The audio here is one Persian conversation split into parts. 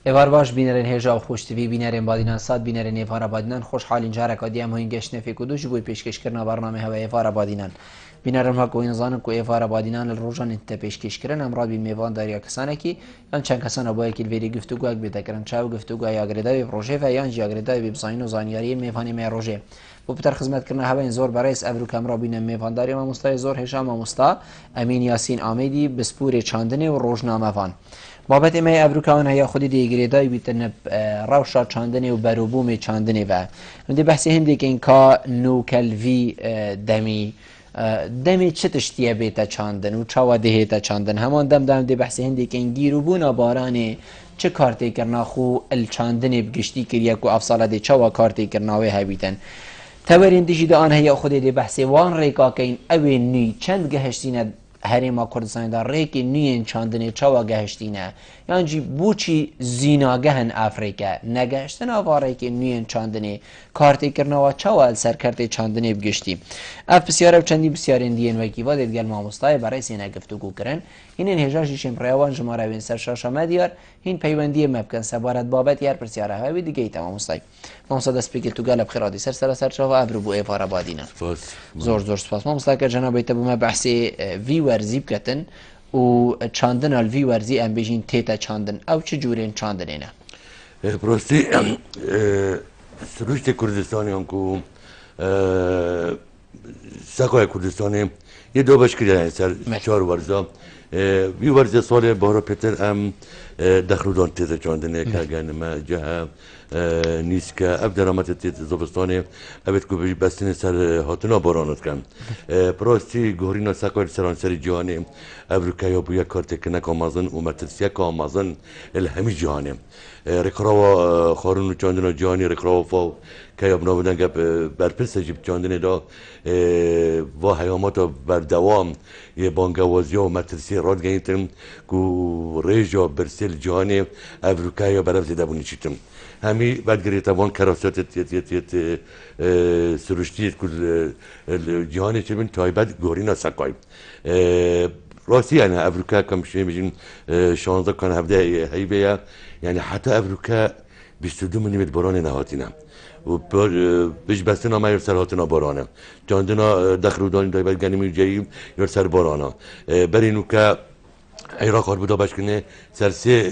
ایوار باش بینرین هجا و خوشتوی بینرین بادینان ساد بینرین ایوارا بادینان خوشحالین جارک و دیم هین گشت نفی کدوش بوی پیشکش کردن برنامه هوا ایوارا بادینان بینرین ما کوین زانم کو ایوارا بادینان الروجان انت پیشکش کردن امراد بی میوان داریا کسانه کی یان چند کسان با یک ویدیو گفتگو اگ بیتکرن چاو گفتگو یا گردای پروژه و یان جی گردای بی بزاین و زانیاری میوانی می روجه بو بتر خدمت کردن هوا این زور برای ابرو کامرا بین میوان داری ما مستای زور هشام مستا امین یاسین آمیدی بسپور چاندنی و روزنامه وان بابت ما ابروکان هیا خودی دیگریدای بیتن روشا چاندنی و بروبوم چاندنی و اندی بحثی هندی که این کا نوکلوی دمی چه تشتیه بیتا چاندن و چاوا دهیتا چاندن همان دم دی بحثی هندی که این گیروبونا بارانه چه کارتی کرنا خو الچاندنی بگشتی کریه کو افصال دی چاوا کارتی کرناوی هبیتن تورین دیجی آن هیا خودی دی بحثی وان ریکا که این اوی نی چند گهشتینه هریما کردستان دار ریکی نیین چاندنی چوا گهشتینه یعنی جی بوچی زیناگهن افریقا نگهشتن آواره که نیین چاندنی کارتی کرنا و چوا سرکرتی چاندنی بگشتی اف بسیار چندی بسیار اندین و کیوا دیدگل ماموستای برای سینه گفتگو کرن این هجاجی شمپریوان جماره بین سر شاشا مدیار این پیوندی مبکن سبارت بابت یار پرسیاره هاوی دیگه ایتا ماموستای ماموستا دست بگل تو گلب خیرادی سر شاو ابرو بو ایفارا بادینا زور سپاس ماموستا که جناب ایتا بوم بحثی وی ورزی بکتن و چاندن الوی ورزی ام بجین تیتا چاندن او چه جورین چاندنه نه براستی سروشت کردستانی هم که ساقای کردستانی یه دو باش کردن سر 4 ورزا وی ورزه سال بارا پتر ام دخلودان تیتا چاندنه که اگر ما جه نیست که اب درامت تیت زبستانه ابد کو بستن سر هاتنا بارانت کن پراستی گورینا ساقای سرانسری جهانی ابروکایا بویا کارت کنه کامازن و مترسیا کامازن الهمی جهانی رکراوا خارون چاندنا جهانی رکراوا فاو که ابنا بودن که برپرس جیب چاندنه دا و حیامات بر دوام یه بانگوازی و مترسی راد گیتم کو ریجا برسل جهانی ابروکایا برف زده بونی چیتم همی بعد گریت وان کراسات تیت سروشتی کل جهانی چه بین تایبت گورینا سقای راستی یعنی افریقا کم شی میشین 16 کن هفته هیبیا یعنی حتی افریقا 22 میلیمتر باران نهاتینه و بیش بستن ما یه سرهاتنا بارانه جاندنا دخلودانی تایبت گنیمی جایی یه سر بارانه برینو که عراق هر بودا باش کنه سرسی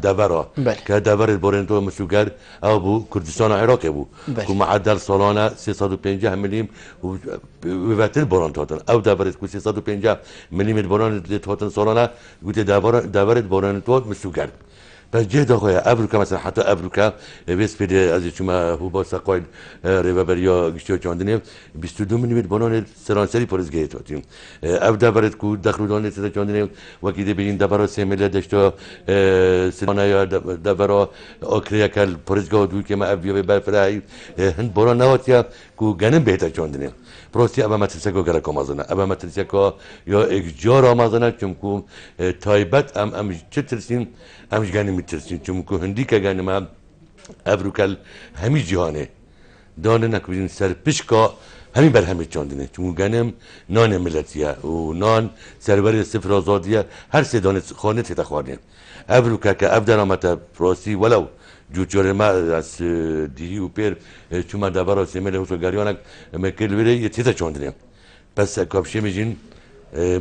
دورا که دور بورنتو مسوگر او بو کردستان عراق بو که معدل سالانه 350 میلیم و وقتی بورنتو هاتن او دورت که 350 میلیمتر بورنتو هاتن سالانه گوته دورت بورنتو مسوگر بس جهد آقای افریقا مثلا حتی افریقا بیس پیده از شما هو با سقاید ریوبریا گشتیو چاندنه 22 میلیمتر بانان سرانسری پرزگاهی تاتیم اف دبرت کو دخلودان سر چاندنه وقتی ببین دبرا 3 میلیارد داشته سرانه یا دبرا آکریا کل پرزگاه دو که ما افیو برفرای هند باران نواتیا کو گنم بهتر چاندنه پروستی ابا مترسکو گره کامازنه ابا مترسکو یا اجار آمازنه چون کو تایبت ام چه ترسیم امش گانی میترسیم چون که هندی که گانی ما افریقا همی جهانه دانه نکوین سر پیشکا همین بر همه چاندنه چون گانم نان ملتیه و نان سربری صفر آزادیه هر سه دانه خانه تیتا خانه افریقا که افدرامت پروسی ولو جوجور ما از دیهی و پیر چون ما دبارا سیمله حسو گریانک مکل ویره یه تیتا چاندنه پس کابشه میجین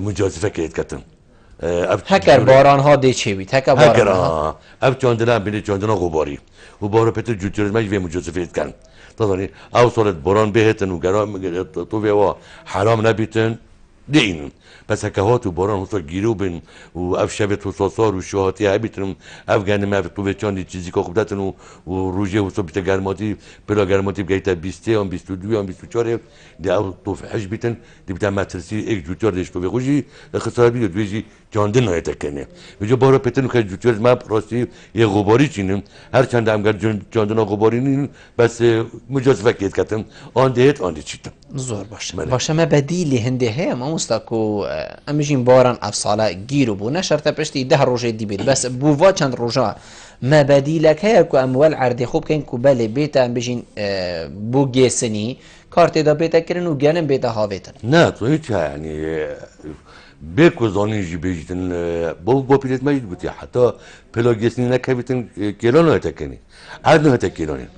مجازفه که کتن هکر باران ها دی چی بید هکر باران ها اب چاندنا بینه چاندنا غباری و بارا پتر جوجور ما یه مجازفه کن تدانی او سالت باران بهتن و گرام تو و حرام نبیتن دین پس هکهات و باران حسا گیرو بین و اف شبت و ساسار و شهاتی هبیتن اف گنم اف تو چاندی چیزی که خوب داتن و روزه حسا بیت گرماتی پلا گرماتی بگیت 20 ام 22 ام 24 دی او تو حج بیتن دی بیت مترسی یک جوتور دیش تو بخوجی خسارت بیت دویجی چاندن نهایت کنه میگه بارا پتن که جوتور ما راستی یه غباری چینم هر چند هم گر چاندنا غباری نین بس مجازفه کیت کتم آن دیت آن دی چیتم زور باشه ما بدیلی هنده هم مستکو امجین باران افصاله گیرو بو نشرت پشتی 10 روزه دی بید بس بووا چند روزه ما بدیلک هیا کو اموال عردی خوب کن کو بله بیت امجین بو گیسنی کارت دا بیت کرن و گنم بیت هاویتن نه تو هیچ یعنی بکو زانی جی بیشتن با پیلت ماجد بودی حتی پلاگیسنی نکبیتن کلانو هتا کنی عاد هتا کلانی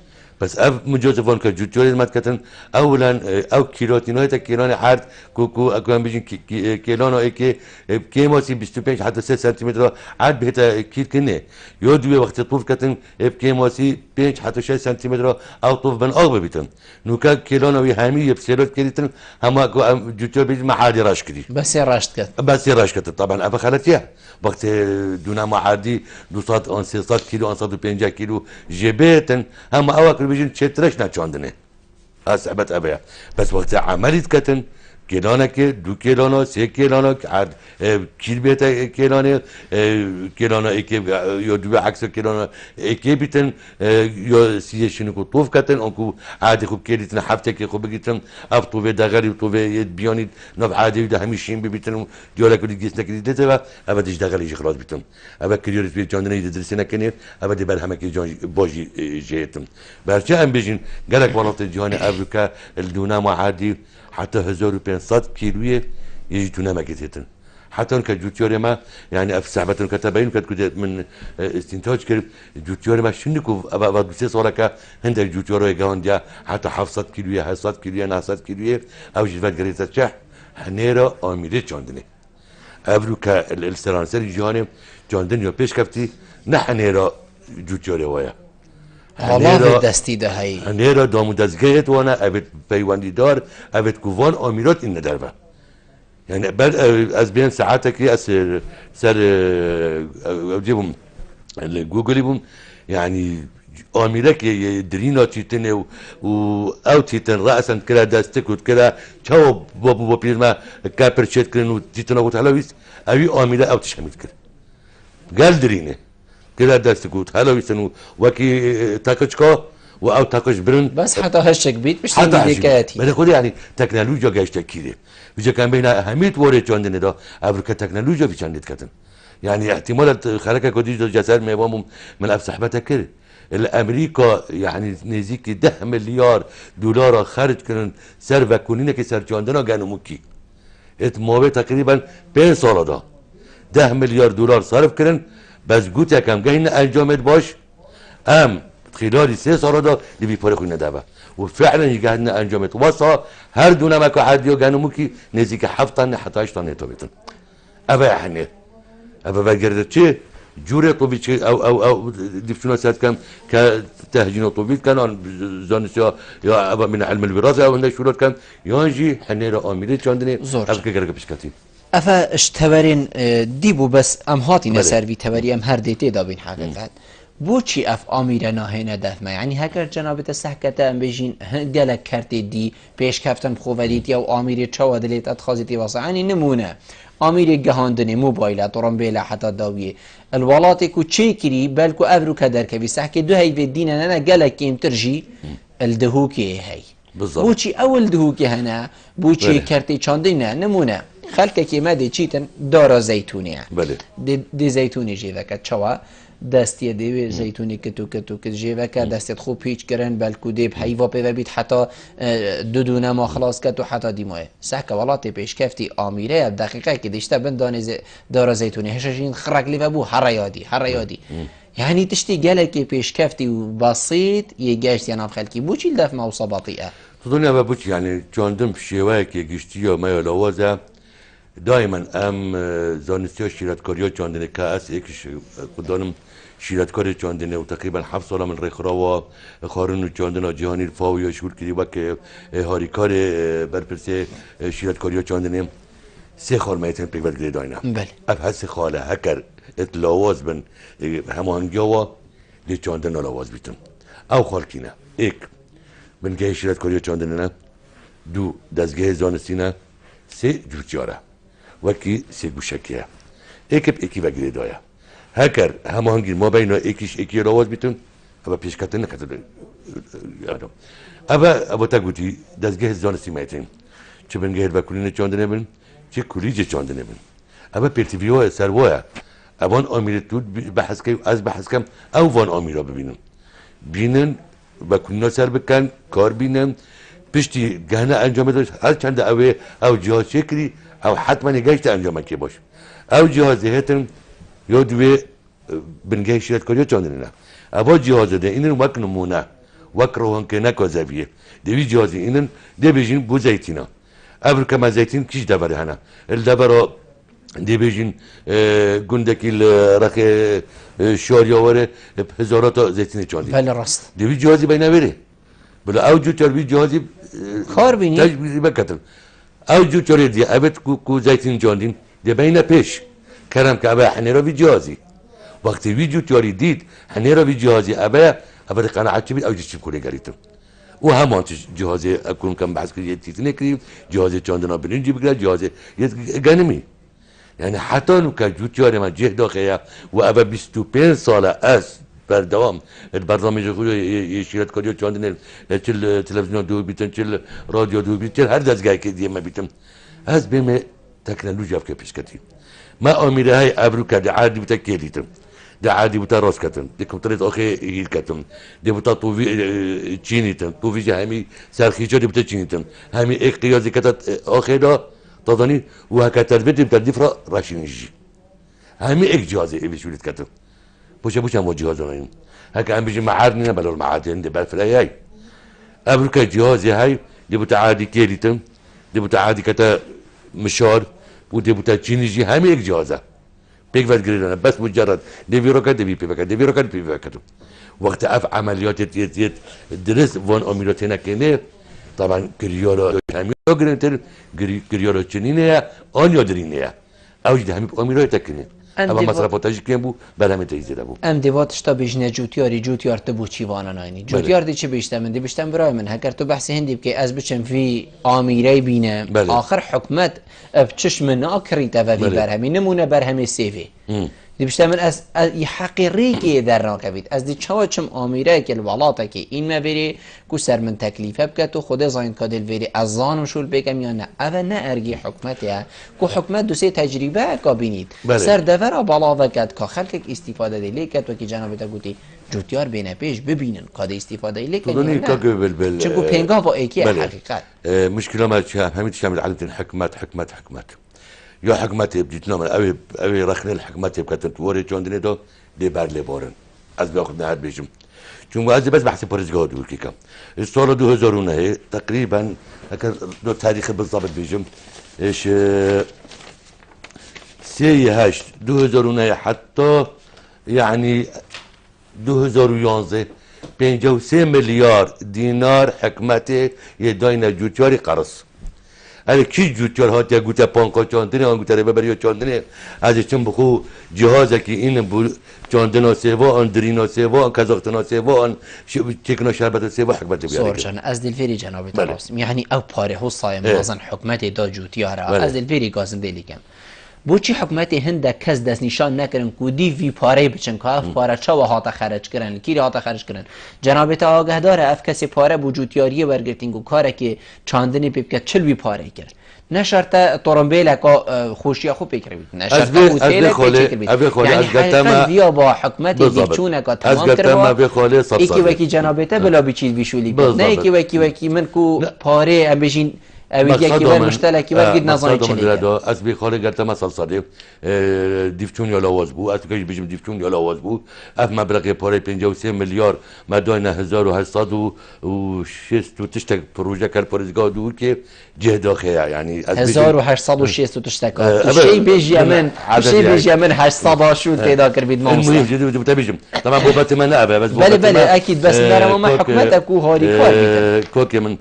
بس اف مجاز فان كجوتوري ماتكتن اولا او كيلوتينو هتا كيلاني حرد كو اكو هم بيجين كيلانو اكي كيماسي 25 حتى 6 سنتيمتر عاد بهتا كيل كنه يودوي وقت طوف كتن كيماسي 5 حتى 6 سنتيمتر او طوف بن اغبى بيتن نوكا كيلانو هامي بسيلوت كريتن هما جوتور بيجي ما حد راش كدي بس راشت كت بس راش كتن طبعا ابا خلتيها وقت دونا ما عادي 200 300 كيلو 150 كيلو جبيتن هم اواكل بيجين تشترش ناتشاندنه هسعبت ابيع بس وقت عملت كتن كيلانه كي 2 كيلانه 3 كيلانه عاد كيل بيتا كيلانه كيلانه اكي يو دو عكس كيلانه اكي بيتن يو سيشنو كو طوف كتن انكو عادي خو كيلتن حفتك خو بيتن ابطو في دغري وطو في بيوني نوب عادي ده هميشين بيتن ديولك دي جسنا كدي دتبا ابدش دغري جي خلاص بيتن ابا كريوريت بي جاندني يدرسنا كني ابدي بالهم كي جون بوجي جيتم برجع ام بيجين قالك والله جهان افريكا الدونا ما عادي حتى 1500 كيلويه يجتونا ما كتيتن حتى كجوتيوري ما يعني اف سحبتن كتبين كنت من استنتاج كريم جوتيوري ما شنكو ابا بس صورك هند جوتيوري جانديا حتى 700 كيلويه 700 كيلويه 900 كيلويه او جيفات جريتا تشح حنيرا اميري جاندني افريكا السرانسر جهاني جاندن يو بيش كفتي نحنيرا جوتيوري ويا والله دستی ده هی هنيرا دامو دزگهت وانا ابد پیوندی دار ابد کووان آمیرات این نداربه يعني بعد از بين ساعاتك يا سر جيبهم جوجل يبهم يعني آميرك درينا تيتن او تيتن رأسا كلا داستك وكلا تشاو بابو بيرما كابر شيت كلن وتيتن او تحلويس اوي آميرا او تشميت كل قال درينه كلا داستك وتحلويس وكي تاكشكا او تاكش برن بس حتى هشك بيت مش تديكاتي بده خودی يعني تکنولوژیا گشت کیره وجا كان بين اهميه وارد چاندن دا افریقا تکنولوژیا بيچندت كتن يعني احتمال خلق كودي جسر ميبام من افسحبتها كده الامريكا يعني نزيك 10 مليار دولار خرج كرن سر وكونينه که سر چاندنا گنوموكي اتماوي تقريبا 5 سال دا 10 مليار دولار صرف كرن بس گوت يكم گهين انجامت باش ام خلال 3 سال دا لبي پاره خوينه دابا وفعلا يجهدنا انجامت وصا هر دونه مكو حديو گنوموكي نزيك 7 طن حتى 8 طن توبتن ابا يعني ابا بگرد چه جوره طوبيت او دفتنا سات كم كتهجين طوبيت كان زانسيا يا ابا من علم الوراثه او هندش شروط كان يانجي حنيره اميري چاندني ابا كگرگ بشكاتي افا اشتبرين ديبو بس ام هاتي نسر بي تبري ام هر ديتي دابين حقيقت بوچی اف آمیر ناهینه دفمه یعنی هکر جنابت سحکت ام بجین گلک کرتی دی پیش کفتن بخوودیت یا آمیر چوا دلیت اتخاذیتی واسه یعنی نمونه آمیر گهاندنی موبایلات رنبیله حتی داویه الولاتی کو چی کری بلکو افرو کدر کبی سحک دو هی دینه نه گلک کیم ترجی الدهوکی هی بوچی اول دهوکی هنه بوچی کرتی چاندینه نمونه خلک کی مده چیتن دارا زیتونیه دی زیتونی جیوکت چوا دستی دیوی زیتونی کتو جیوکه دستت خوب پیچ کرن بلکو دیب حیوا پیو بیت حتی دونه ما خلاص کتو حتی دیماه سحک ولاتی پیش کفتی آمیره دقیقه که دیشته بندانی دارا زیتونی هششین خرق لی و بو هر یادی يعني تشتي قالك پیش کفتی و بسيط يجاش ينام خلكي بوچي الدف موصى بطيئة تظني ما بوچي يعني جاندم شواك يجشتي ما يلوازه دائما ام زانستی شیرتکاری چاندنه که از یکش قدانم شیرتکاری چاندنه و تقریبا 7 سال من رخراوا خارون چاندنه جهانی فاوی شغل کردی و که هاریکار برپرسه شیرتکاری چاندنه 3 خال میتن پیوند گری داینا بله اب هست خاله هکر اتلاواز بن همانگیوا لی چاندنه لاواز بیتن او خال کینه ایک بنگه شیرتکاری چاندنه نه 2 دستگاه زانستی نه 3 جوتیاره وکی سی گوشکیه اکیب اکی وگیری دایا هکر هماهنگی ما بین اکیش اکی راواز بیتون ابا پیش کتن نکتن یادم ابا تا گوتی دستگاه زانستی میتین چه بنگه هر بکولین چاندنه بین چه کولیج چاندنه بین ابا پرتیویو سروایه ابان آمیره تود بحث که از بحث کم او وان آمیره ببینن بینن بکولینا سر بکن کار بینن پشتی گهنه انجام داشت هر چند اوه او جهاز شکری او حتما يجيش انجام كي باش او جهاز هتن يودوي بنجي شيرت كوريو چاندنا ابا جهاز ده اینن وک نمونه وک روحان که نکو زویه دوی جهاز اینن ده بجین بو زیتینا ابر کما زیتین کیش دبره هنا الدبره ده بجین گندکی رخ شاریا وره هزارات زیتین چاندی بله راست دوی جهازی بینه بره بلا او جو تربی جهازی کار بینی تجربه کردن او جو تری دی ابد کو زیتین چاندین ده بینه پیش کرم که ابا حنیرا وی جهازی وقتی ویدیو تیاری دید حنیرا وی جهازی ابا قناعت چی بید او جیشیم کوله گریتم و همان جهازی اکون کم بحث کردی تیتنه کردیم جهازی چاندنا برنجی بگرد جهازی گنمی یعنی حتی نو که جو تیاری من جه داخله و ابا 25 ساله از بردوام برنامج خود شیرت کاری چاندن چل تلویزیون دو بیتن چل رادیو دو بیتن هر دستگاهی که دیم بیتم از بیم تکنولوژی افکار پیش کردیم ما أميري هاي أبروكا دي عادي بتا كيليتم دي عادي بتا روسكتم دي كمتريت أخي هيلكتم دي بتا طوفي تشينيتم طوفي جهامي سارخيشو دي بتا تشينيتم هامي إيه قيازي كتا أخي دا تظني وهكا تربيتي بتا ديفرا راشينجي هامي إيه جهازي إيه بشوليت كتم بوشا مو جهاز نايم هكا عم بيجي معادنا بلو المعادن دي بالفلاي هاي أبروكا جهازي هاي دي بتا عادي كيليتم دي بتا عادي كتا مشار ودي بوتا تشينيجي هم یک جهازه بيك فات جرينا بس مجرد ديفي روكا ديفي بيفكا ديفي روكا ديفي بيفكا وقت اف عمليات يت درس فون اميلوتينا كيني طبعا كريورو هم يوغرنتر كريورو تشينينيا اون يودرينيا اوجد هم اميلو تكني اما مصرفاتش كيم بو برام تيزيدا بو ام دیوات تا بجنه جوتیار تبو چیوانا ناینی جوتیار دی چه بیشتر من دی بیشتر برای من هکر تو بحث هندی که از بچم فی آمیره بینه آخر حکمت بچش من آکری تا وی برهمی نمونه برهمی سیوی دی بیشتر من از حقیقی که در راکبید از دی چم آمیره که الولاتا که این ما بری کو سر من تکلیفه بکت و خود زاین کادل وری از زانم شول بگم یا نه اول نه ارگی حکمتیه کو حکمت دو سه تجربه کا بینید سر دور بالا وکد که خلق استفاده دی لیکت و که جناب تا گوتی جوتیار بینه پیش ببینن کاد استفاده لیکت چگو پنگا با اکی حقیقت مشكله ما همین شامل علمت حكمت يا حكمتي بديت نعمل أوي رخني الحكمتي بكتنت وري جوندني دو دي بارلي بورن از بياخد نهار بيجم چون از بس بحث بارزگاه دو كيكا السال 2000 هي تقريبا دو تاريخ بالضبط بيجم ايش 2008 حتى يعني 2011 53 مليار دينار حكمتي يداينا جوتياري قرص هر کی جوتیار ها تا گوته پانکا چاندنه آن گوته ربه بریا چاندنه از چون بخو جهازه که این چاندنا سیوا آن درینا سیوا آن کازاختنا سیوا آن چکنا شربت سیوا حکمت بیاره سورجان از دلفری جناب تراس یعنی او پاره ها صایم نازن حکمت دا جوتیاره از دلفری گازن دیلیکم بوچی حکومت هند کس دست نشان نکردن کودی وی پاره بچن که اف پاره چه و هات خرج کردن کی هات خرج کردن جناب تا آگاه داره اف کسی پاره وجودیاری ورگرتینگ و کاری که چاندنی پیپ چل وی پاره کرد نشرت ترمبیل کا خوشی خوب بکرید نشرت هتل بکرید یعنی حقیقت بیا با حکومت بیچونه کا تمام کرد یکی وکی جناب تا بلا بیچید بیشولی نه یکی وکی من کو پاره ام بجین اویدیا کی ور مشترکی ور گید نظامی چلیه از بی خاله گرتا مثال صادق دیفتون یا لواز بو از کجی بیشم دیفتون یا لواز بو اف مبلغ پاره 53 میلیارد مداین 1806 تشت پروژه کار پرزگاه دو که جه داخله یعنی 1806 تشت کار شی بیجی من 800 شد پیدا کرد ما المهم جدی بده بیشم طبعا بابت من نه بس بله اكيد بس برام ما حكمت اكو هاري كار کوکی من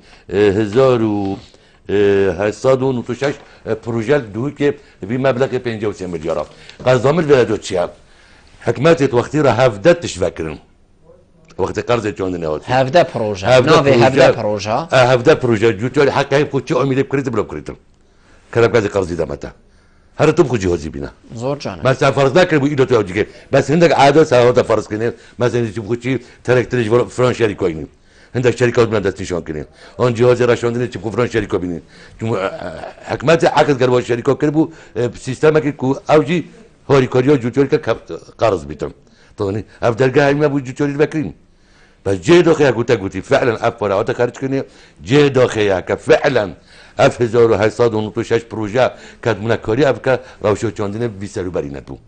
1896 پروژه دوی که بی مبلغ 53 میلیارد قرضام البلاد چیا حکمت وقتی را 17 تشفکرن وقتی قرض چوند نهاد 17 پروژه نوی 17 پروژه جوتیاری حقی پوچی امید بکرید بلا بکریدم کرب قضی قرضی دامتا هر تو بخو جهازی بینا زور جانه بس فرض نکرد ایدو تو دیگه بس هندک عاده ساعات فرض کنید مثلا چی بخوچی ترکترش فران شریک کنیم هندك شركات من دست نشان کنیم آن جهاز راشاندنی چی فران شریکا بینید چون حکمت عقد کرد با شریکا کرد سیستم که کو اوجی هاریکاریا جوتیاری که قرض بیتم طبعا اف درگاه ما بود جوتیاری بکریم بس جه داخل گوتی فعلا اف فرعات خارج کنیم جه داخل که فعلا اف 1896 پروژه کدمونه کاری اف که روشو چاندنه بی سر و بری نبود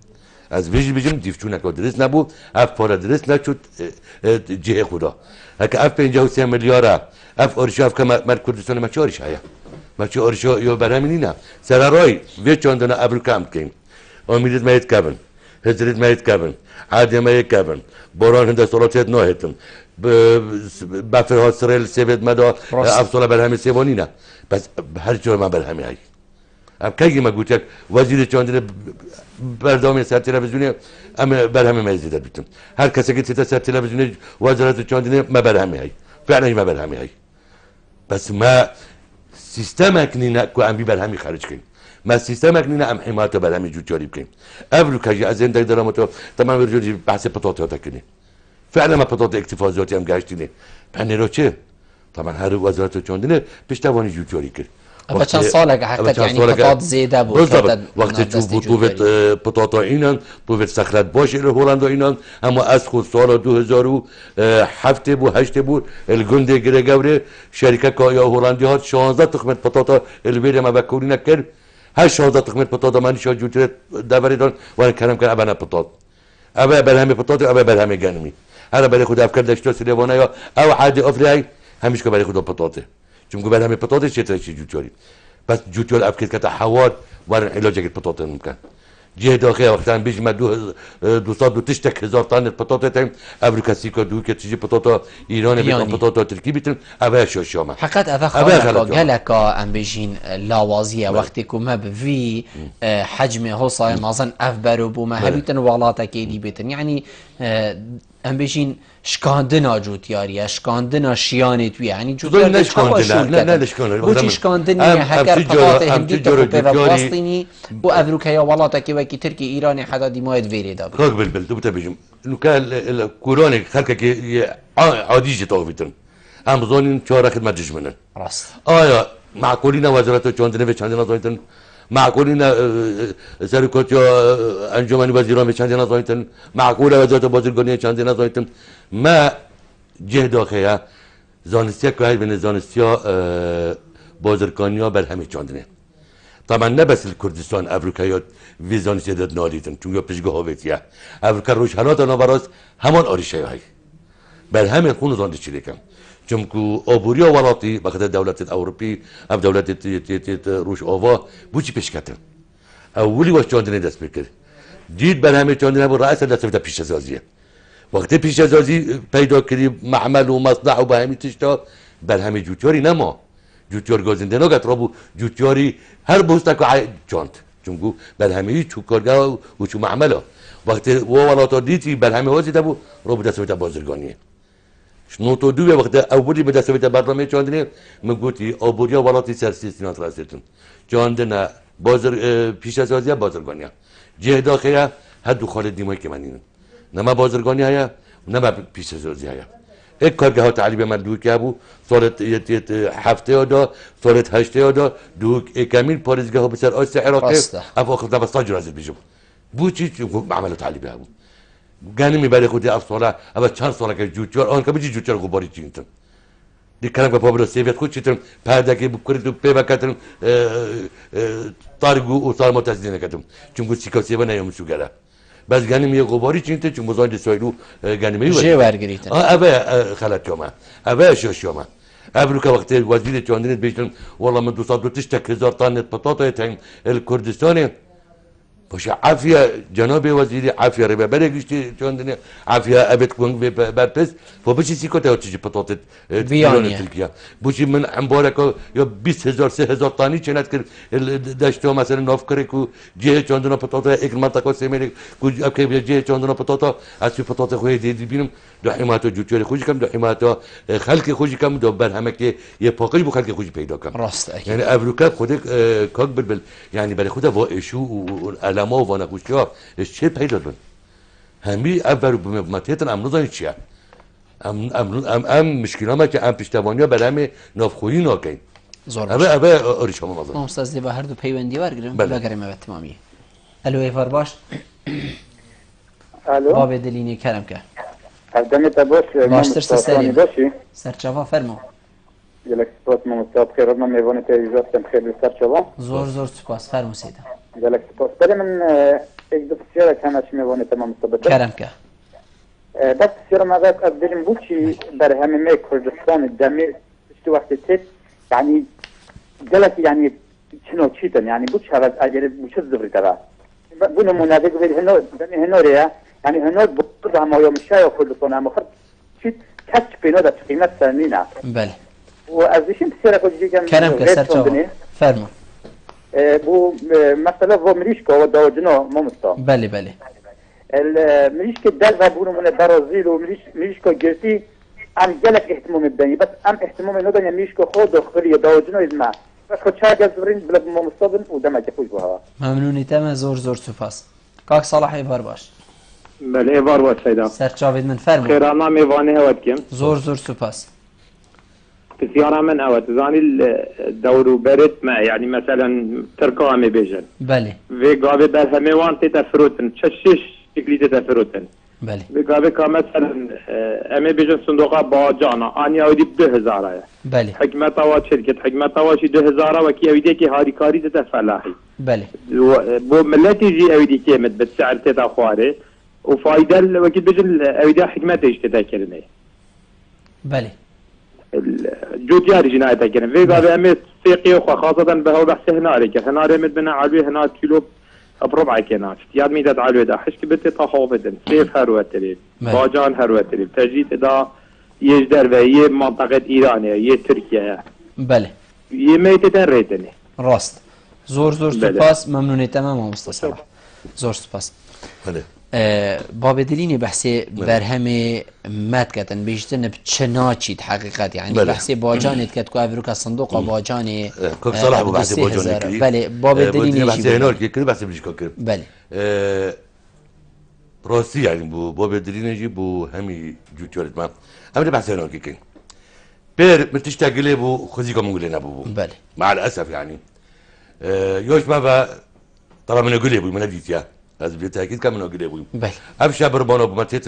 از ویژه بجم دیفچون که درست نبود اف پاره درست نشد جه خدا هک اف 53 میلیارد اف ارشا اف که مر کردستان ما چه ارشا ما چه ارشا یا برهمینی نه سر رای وی چاندنه ابرو کم کن امیدت میت کبن هزرت میت کبن عادی میت کبن باران هنده سالاتت نهتن بفرها سرل سبت مدا افصال برهمی سوانی نه بس هر جای من برهمی هایی ام کی ما گوتک وزیر چاندنه بردام سر تلویزیونی ام برهمی میزیده بیتم هر کسی که تیتا سر تلویزیونی وزارت چاندنه ما برهمی هایی فعلا ما برهمی هایی بس ما سیستم اکنی نه که ام بی برهمی خارج کنیم ما سیستم اکنی نه ام حمایت برهمی جوت جاری کنیم ابرو کجی از این درامتو تمام ورجودی بحث پتاتا تکنی فعلا ما پتات اکتفا ذاتی هم گشتینه پنیرو چه طبعا هر وزارت چاندنه پشتوانی جوت جاری کرد اما چند ساله که حقیقت یعنی پتات زیده بود وقتی تو بوت پتاتا اینن بوت سخلت باشه هولندا اینن اما از خود سال 2007 بود 8 بود الگنده گره گوره شرکت که یا هولندی ها 16 تخمت پتاتا الویری ما بکوری نکرد هر 16 تخمت پتاتا من شاد جوتر دوری دان و کردم که ابنا پتات ابا برهمی پتات ابا برهمی گنمی هر برای خود افکار داشته سلیوانه یا او عادی افریقی همیشه که برای خود پتاته چون که برهمی پتات چه ترشی جوتری بس جوتر افکار که حواد ورن علاج که پتات ممکن جه داخل وقتا بیش ما 200 تن پتات تیم افریقایی که دو که چیزی پتات ایران بیتن پتات ترکی بیتن اوه شوشیامه حقیقت اوه خالق گلکا ام بیشین لاوازیه وقتی که ما بوی حجم حصای مازن اف برو بو ما هبیتن والاتا که دی بیتن یعنی ام بیشین شکاندنا جوتیاریه شکاندنا شیانه توی یعنی جوتیاری نه نشکاندنا بوچی شکاندنی هکر پتات هندی تخوبه و فلسطینی بو افریقای والاتا که وکی ترکی ایرانی حدا دیماید ویری دابی خاک بلبل تو بتبجم انه كان الكوروني خلقك عاديجه توفيتن ام ظنين شو خدمه جسمنا راست يا معقولين وزارة چاندنه و چندنا زايتن معقولين سرکوتیا انجمن وزیران و چندنا زايتن معقوله وزارت بازرگانی چندنا زايتن ما جه داخله زانستیا که بین زانستیا بازرگانیا بر همه چندنه طبعا نه بس الكردستان افریقا ویزان سیدت نالیدن چون یا پیشگاه هویتیه افریقا روشنات نوبراز همان آریشه های بر همین خون زانده چیلی کم چون که آبوریا ولاتی بخاطر دولت اروپی او دولت روش آوا بوچی پیش کردن اولی واش چاندنه دست بکر دید بر همه چاندنه بود رئیس دست بده پیش ازازیه وقتی پیش ازازی پیدا کردی معمل و مصنع و به همین تشتا بر همه جوتیاری نما جوتیار گازنده نگات رابو جوتیاری هر بوستا که چاند چونگو بر همه چو کارگاه و چو معمله وقتی ولاتا دیتی بر همه واسه دبو رابو دستویت بازرگانیه شنو تو دوی وقتی اولی به دستویت برنامه چاندنه مگوتی آبوریا ولاتی سرسیستینات راستن چاندنه بازر پیش از ازیا بازرگانیه جه داخله هر دو خالد دیمایی که من اینم نما بازرگانی هیا نما پیش از ازیا یک کارگاه تعلیمی من دو که بود سالت هفته دا سالت هشته دا دو کمیل پارزگاه بسر آسیب عراقی افاق خدا بس تاج رازد بیشم بود چی معامله تعلیمی بود گنی میبره خودی افساله اول چند ساله که جوتیار آن که بچی جوتیار غباری چینتن دیگران که پابلو سیفیت خود چیتن پرده که بکرد و پیبا کتن تارگو و سال متزدینه کتن چون گوشت سیکاسیبه نیامشو گره بس گنیمی غباری چینته چون مزاید سایلو گنیمی جه ورگریتن اوه خلط شما اوه شش شما ابرو که وقتی وزیر چاندنیت بیشتن والله من 200 تن پتاتا تایم الکردستانی باشه عافیه جناب وزیری عافیه ربه برگشتی چاندنی عافیه ابد کن برپس و بچی سیکوته چیزی پتاتا بیانیه ترکیه بچی من امبارک یا 20000 3000 تانی چند کرد داشته مثلا ناف کرد کو جه چاندنا پتاتا یک منطقه سیمری کو اب که جه چاندنا پتاتا از پتاتا خوی دیدی بینم دو حمایت جوتیاری خوشی کم دو حمایت خلق خوشی کم دو بر همه که یه پاکی بو خلق خوشی پیدا کم راست یعنی افریقا خود کاک بل یعنی برای خود و اشو و علما و نخوشی ها چه پیدا بن همی اول بمتیتن امروزان چیه ام مشکلاما که ام پشتوانیا برای همه نافخویی ناکن زور اوه آریش هم مازن استاد با هر دو پیوندی ورگریم بگریم به تمامیه الو ایفار باش الو باب دلینی کرم که دمت باش باشتر سری سرچاوا فرمو گلک سپاس ممتاز خیر ما میوانه تیزاستم خیر بسر شما زور سپاس فرموسید گلک سپاس بله من یک دو بسیار کنش میوانه تمام مستبت کرم که بس بسیار مغاد از بریم بود چی بر همه می کردستان دمی تو وقت تیت يعني جلس يعني شنو تشيتن يعني بوش هذا اجل بوش الزبر تبع بنو منادق في هنو هنوريا يعني هنو بقطع ما يوم الشاي وكل صنع مخر شيت كاتش بينو ده قيمة سنينة بله وأزيشين بسيرة كل شيء كلام كسر شو فرمو بو مثلا هو مريشكا ودوجنو ممستا بله المريشكا دالفا بونو من البرازيل ومريشكا جرتي ام جلك اهتمام بدني بس ام اهتمام ندني ميشكو خود وخري دوجنو إزما بس خود شاگه زورین بلد ممستادن و دم جفوش بها ممنونی تمام زور سپاس کاک صلاح ایوار باش بله ایوار باش سیدا سرچاوید من فرمو خیرانا میوانه هوت کم زور سپاس بسیارا من هوت زانی الدورو برد ما يعني مثلا تركا همه بیجن بله و گاوه بر همه وان تیتا فروتن چشش شکلی تیتا فروتن بله و گاوه که مثلا همه بیجن صندوقا با جانا آنی آودی 2000 بله حکمت آواد شرکت حکمت آواد 2000 و کی آودی که هاری کاری تیتا فلاحی بله بو ملتي جي أودي كيمت بالسعر تيتا خواري وفايدة وكي بيجن أودي حكمت ايش تيتا كلمة بله جوتياري جناية كلمة في قابل أمي سيقي وخاصة بهو بحث هنا عليك هنا رمت بنا علوي هنا كيلو بربع كينات ياد ميدات علوي دا حشك بتي تخوفتن سيف هروترين باجان هروترين تجيت دا يجدر وهي منطقة إيرانية يه تركيا بله يميتتن ريتني راست زور سپاس ممنونی تمام مستسلم زور سپاس بله باب دلینی بحثی برهم مد کتن بیشتر بچنا چید حقیقت یعنی بحثی باجانت کت کو افریقا صندوق باجانی کوک صلاح بو بحثی باجانی کردی بله باب دلینی بحثی هنر کی بحثی بجکا کرد بله راستی یعنی باب دلینی بو همی جوتیارت ما اما بحثی هنر کی بير متشتاقلي بو خزيكم نقول بو بله مع الاسف يعني يوش ما طبعا من اقول ابوي من اديتيا هذا بالتاكيد كان من اقول ابوي بله اب شابرمان ابو متيت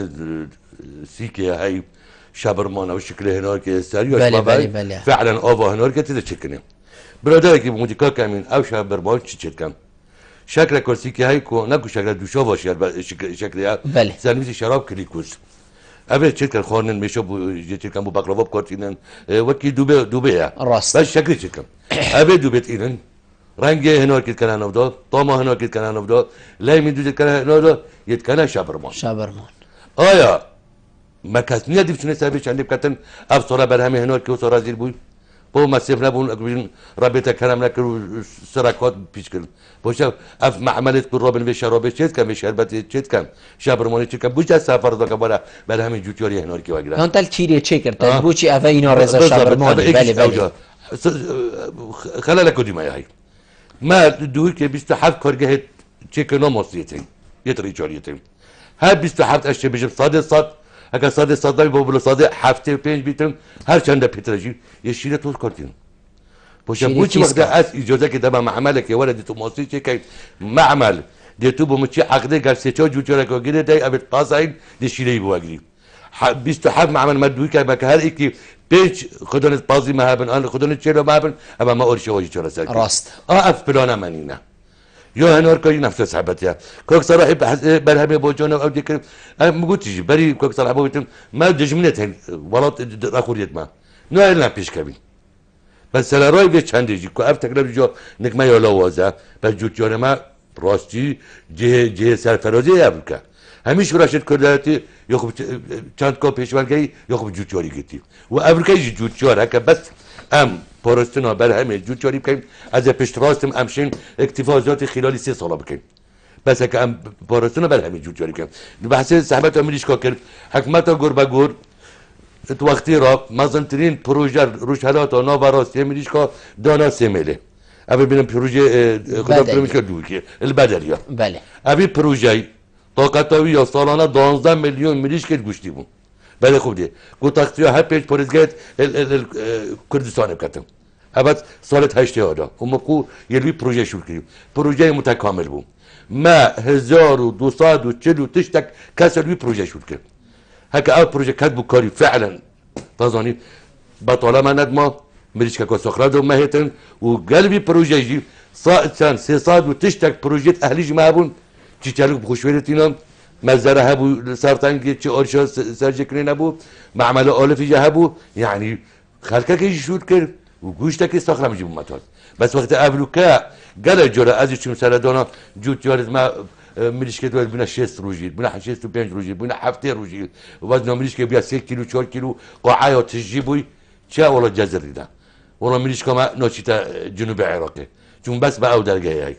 سيكي هاي شابرمان او شكله هناك ساريو بله فعلا اوفا هناك تتشكني برادرك ابو متيكا كامين او شابرمان تشتكم شكل كرسيكي هاي كو نكو شكل دوشا باش شكلها بله سانويس شراب كليكوس أبي شركة خورنن مشوا شركة بو بقربوب كورتينن وكي دوبي راست بس شكل شركة أبي دوبيت إيرن رنگه هنوك يتكلم نفدا طعمه هنوك يتكلم نفدا لا يمين دوت يتكلم نفدا يتكلم شابرمان آیا مکسنیه دیو چونه سبیش عندي بكتن أف صورة برهمي هنوك كيو صورة زير بوي بو مسيف نبون أقولين رابطة كلام نكرو سرقات بيش كل بوشا أف معاملة كل رابن في شرابة شيت كم في شربة شيت كم شابرماني شيت كم بوشا سافر ذاك برا برهمي جوتياري هنوك كيو أجرا هون تل كيري تشيكر تل بوشي أفينا رزا شابرماني بله خلالك ودي ما هاي ما دوي كي بيستحب كرجه تشيك نوموسيتين يتري جاريتين ها بيستحب اشي بيجي صاد هكا صاد بقول صاد حفته بينج بيتن هر چند بيترجي يشيله تو كارتين بوش بوشي وقت اس اجازه كده مع عملك يا ولد تو موسيقى كي معمل دي تو بمشي عقده قال سيتو جوجرا كوغيده داي ابي قاصين دي شيلي بواجري بيستحب معمل مدوي كما هر اكي بيج خدون بازي ما هبن انا خدون تشيلو ما هبن اما ما اورشي واجي تشرا ساكن راست اف بلانا منينا يو هنور كاي نفس سحبتها كوك صراحه برهمي بوجونا او ديك ما قلتش بري كوك صراحه بوتم ما دجمنت ولات اخوريت ما نو الا بيش كبي بس لا روي بيش عندي كو اف تقرب جو نك ما يلوازا بس جوتيونه ما راستي جه سرفرازي ابركا همیشه راشد کرداتی یا خب چند کا پیشوانگی یا خب جوتیاری گیتی و افریقای جوتیار که بس پارستنا بر همه جوتیاری بکنیم از پیش راستم امشین اکتفاضات خلال 3 سال بکنیم بس که پارستنا بر همه جوتیاری کنیم بحث صحبت امیلیش که کرد حکمت گور به گور تو وقتی را مزنترین پروژه روشهلات و ناوراستی امیلیش که دانا سیمله ابی بینم پروژه خدا کنمیش که دوی که البدریا بله ابی پروژه طاقتاوی یا سالانه 12 میلیون ملیش که گوشتی بود بله خوب دی گفت تقصیر هر پیش پرزگت کردستان بکتم بعد سال 80 هم کو یه پروژه شروع کردیم پروژه متکامل بود ما 1240 تشتك كسر بي بروجي شو كده هكا اول بروجي كاتبو كاري فعلا تظني بطالما ندما مریشکا کو سقراط و مهتن و قلبي بروجي جي كان سيصاد وتشتك بروجيت اهلي جماعون تشتغلوا بخشويرتينهم مزرعه هبو سرطان كي اورشو سرجكنين ابو معمل اولفي جابو يعني خلكك يجي شوت كير وجوشتك يستخرم جيب ماتوس بس وقت قابلوا كا قال جرا ازي شو سالدونا جوت يورد ما مليشكي دول بنا 6 روجيل بنا 6 5 روجيل بنا 7 روجيل وزنه مليشكي بيا 6 كيلو 4 كيلو قاعه تجيبوي شا والله جزر ده والله مليشكا ما نوشيتا جنوب العراق چون بس با او درگاه هاي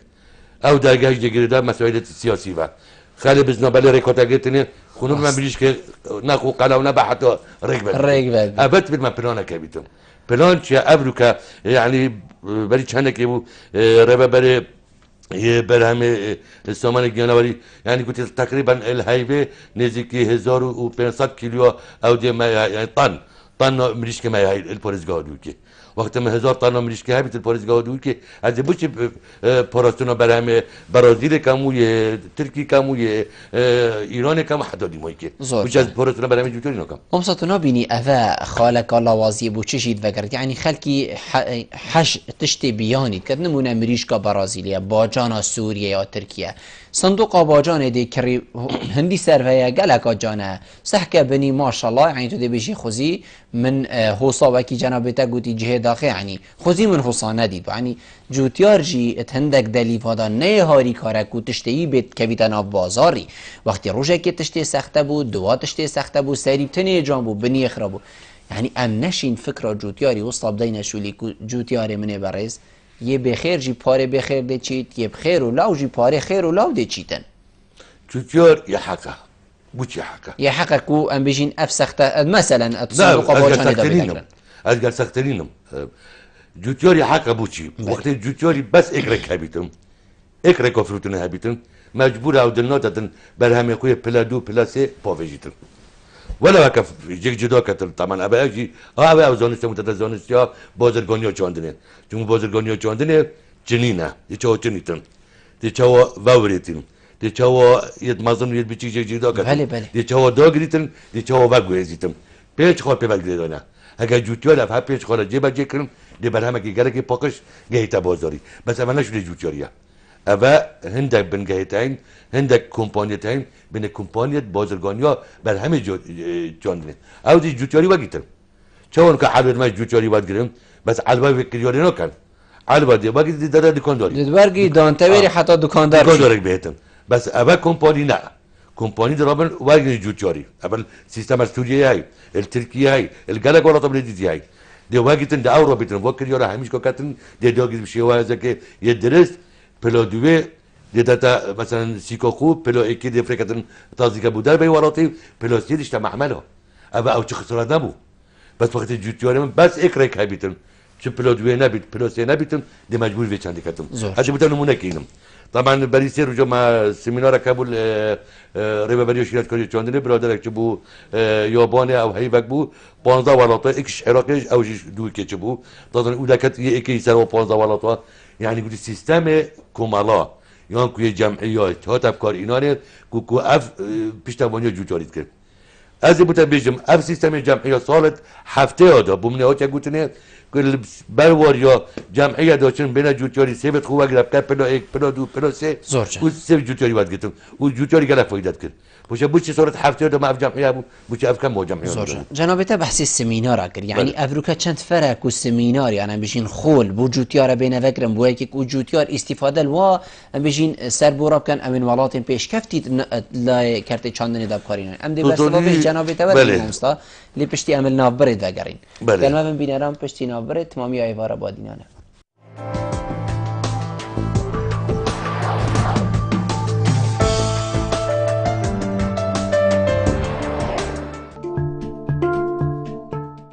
او درگاهش دیگه ده مسائل سیاسی و خالی بزنا بله ریکوتا گتنه خونم من بلیش که نخو قلا و نبا حتی رقبه ابد بد من پلانه که بیتم پلان چه ابرو که یعنی بری چنده که بو ربا بری بر همه سامان گیانواری یعنی گوتی تقریبا الهیوه نزدیکی 1500 کیلو او دی یعنی طن ملیش که مای الپورزگاه دو که وقتی ما 1000 طن ملیش که هبیت الپورزگاه دو که از بوچی پاراستونا بر همه برازیل کموی ترکی کموی ایران کم حتی دیمایی که بوچی از پاراستونا بر همه جوتوری نکم امساتونا بینی اوه خالک الله وازی بو چشید وگرد یعنی خلکی حش تشتی بیانید که نمونه مریشکا برازیلیا باجانا سوریه یا ترکیه صندوق باجان دی کری هندی سرویا گلکا جانه سحکه بنی ماشاءالله یعنی تو دی بشی خوزی من حوصا وکی جنابتا گوتی جهه داخل یعنی خوزی من حوصا ندید یعنی جوتیار جی اتهندک دلی فادا نه هاری کارک و تشتی بیت کویتن آب بازاری وقتی روشه که تشتی سخته بود دوا تشتی سخته بود سریب تنه جان بود بنی اخرابو یعنی ام نشین فکر جوتیاری وصل بدین شولی جوتیاری منه برز یه بخیر جی پاره بخیر ده چیت یه بخیر و لاو جی پاره خیر و لاو ده چیتن جوتیار یه حقه بوچ یه حقه یه حقه کو ام بجین افسخته مثلا صندوق باجان ده بگرن از قال سخترينهم جوتيوري حقا بوشي وقت جوتيوري بس اكرك هابيتم اكرك وفروتن هابيتم مجبور او دلنوتن برهم يقوي بلا دو بلا سي بوفيجيتن ولا وقف جيك جدو كتر طبعا ابا اجي ابا او زونست متدزونست يا بازرگانيو چاندنه چون بازرگانيو چاندنه جنينه يچو چنيتن يچو واوريتن يچو يدمازن يد بيچي جيك جدو كتر بله بله يچو دوغريتن يچو واگويزيتن پیچ خو په بلګریدونه اگر جوتیار اف پیچ خو جيبه جيكرم دي برهمه کی گره کی پاکش گهیتا بازاری بس اما نشده جوتیاریا اوا هندک بن گهیتاین هندک کمپانیتاین بین کمپانیت بازرگانیا بر همه جاندنه او دی جوتیاری وگیتر چون که حالت ما جوتیاری واد گرم بس علبه فکریاری نکن علبه دی وگی دی داره دکانداری دورگی دانتویری حتی دکاندار بهتن بس اوا کمپانی نه کمپانی درابن واجد جوتياري قبل سيستم السوريا هاي التركيا هاي الجالك ولا طب دي هاي دي واجد ده اورو بيتن فكر يورا همش كاتن دي دوغ بشي وازك يدرس بلو دوي دي داتا مثلا سيكوكو بلو اكي دي فريكتن تازيكا بودار بي وراتي بلو سيدش تم عمله ابا او خسران نبو بس وقت جوتياري بس اكرك هابيتن شو بلو دوي نبيت بلو سي نبيتن دي مجبور في عندي كاتن هذا بتن نمونه كينم طبعا بريسير رجع مع سيمينار كابول ريبا بريو شيرات كوري چاندنه برادرك چبو ياباني او هيبك بو 15 ولاطه اكش عراقي او دو كي چبو طبعا اودكت يكي سر 15 ولاطه يعني قلت سيستم كومالا يعني كوي جمعيات هات افكار اينانه كو اف پشتواني جوتاريت كرد از بوتا بيجم اف سيستم جمعيات صالت هفته ادا بومنه ها گوتنه كل بروار يا جمعيه داشتن بين جوتياري سيبت خوبه گرفت که پلا ایک پلا دو پلا سه و سه جوتياري واد گرفتم و جوتياري گرفت فایدت کرد بوشه بوچه صورت هفته دو ما اف جمعيه بو بوچه اف کم ما جمعيه جنابته بحث سمینار اگر يعني افروكا چند فرق و سمینار يعني بيجين خول بو جوتيار بين فكرم بو يك و جوتيار استفاده الوا بيجين سر بوراب كان امن ولاتن پیش کفتید لا کرت چاندنی داب کارین ام دی بسبب جنابته ود مستا لی پشتی عمل ناف برید وگرین کلمه من بینرام پشتی ناف برید تمامی ایوارا بادینانه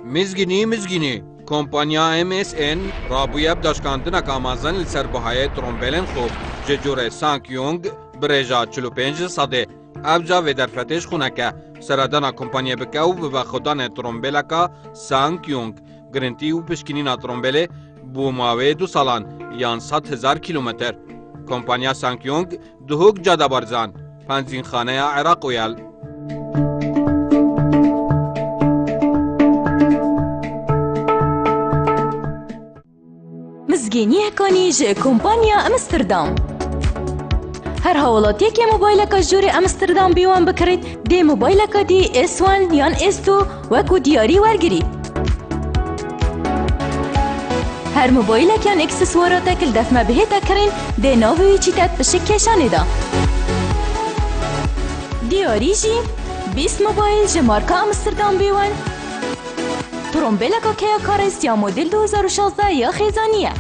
مزگینی کمپانیا MSN رابویب داشکاندنا کامازن لسر بهای ترومبلن خوب ججور سانکیونگ برجا 45 صده ابجا و درفتش خونه که سردانا کمپانیا بکاو به خودان ترومبلکا سانکیونگ گرنتی و پشکنینا ترومبله بو ماوه 2 سالان یان 100,000 کیلومتر کمپانیا سانکیونگ دهوک جاده بارزان پنزین خانه عراق ویل هاوینیه کنی جه کمپانیا امستردام. هر حوالاتی که موبایل که جوری امستردام بیوان بکرید دی موبایل که دی S1 یان S2 وکو دیاری ورگری. هر موبایل که ان اکسسوارات کل دفمه بهتا کرین دی ناوی چیتت بشکشانه دا. دیاری جی 20 موبایل جه مارکا امستردام بیوان ترومبیل که کارست یا مدل 2016 یا خیزانیه.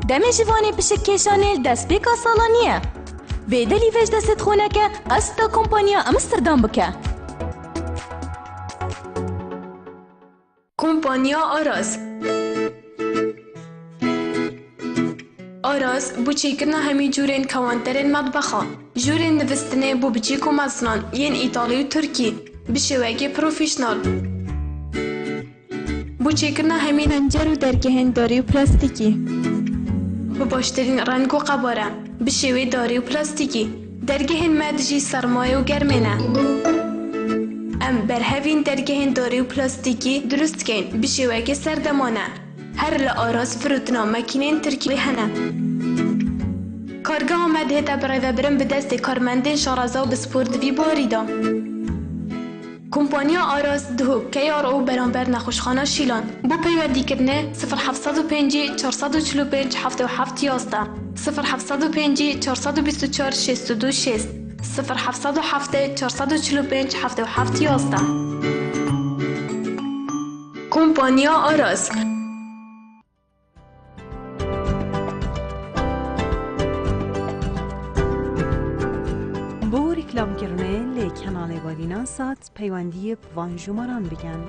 دم جوانی پشکشانه دست بیکا سالانیه. بیدلی ویج دست خونه که استا کمپانیا امستردام بکه. کمپانیا آراز آراز بو چیکرنا همی جورین کوانترین مطبخا جورین نوستنه بو بچیکو مزنان ین ایتالی و ترکی بشوگی پروفیشنال بو چیکرنا همی هنجر و درگهن داری و پلاستیکی بو باشترین رنگ و قباره بشوی داری و پلاستیکی درگهن مدجی سرمایه و گرمینه ام برهوین درگهن داری و پلاستیکی درست کن بشوگی سردمانه هر لآراز فروتنا مکینین ترکی هنه کارگاه آمده تا برای برم به دست کارمندین شارازا و بسپورت وی باریدا کمپانیا آراز دهو که یار او برانبر نخوشخانه شیلان بو پیوندی کرنه 0705 445 77 11 0705 424 626 0707 445 77 11 کمپانیا آراز بو رکلام کرنه لی کانال وادینا سات پیوندی وانجوماران بگن.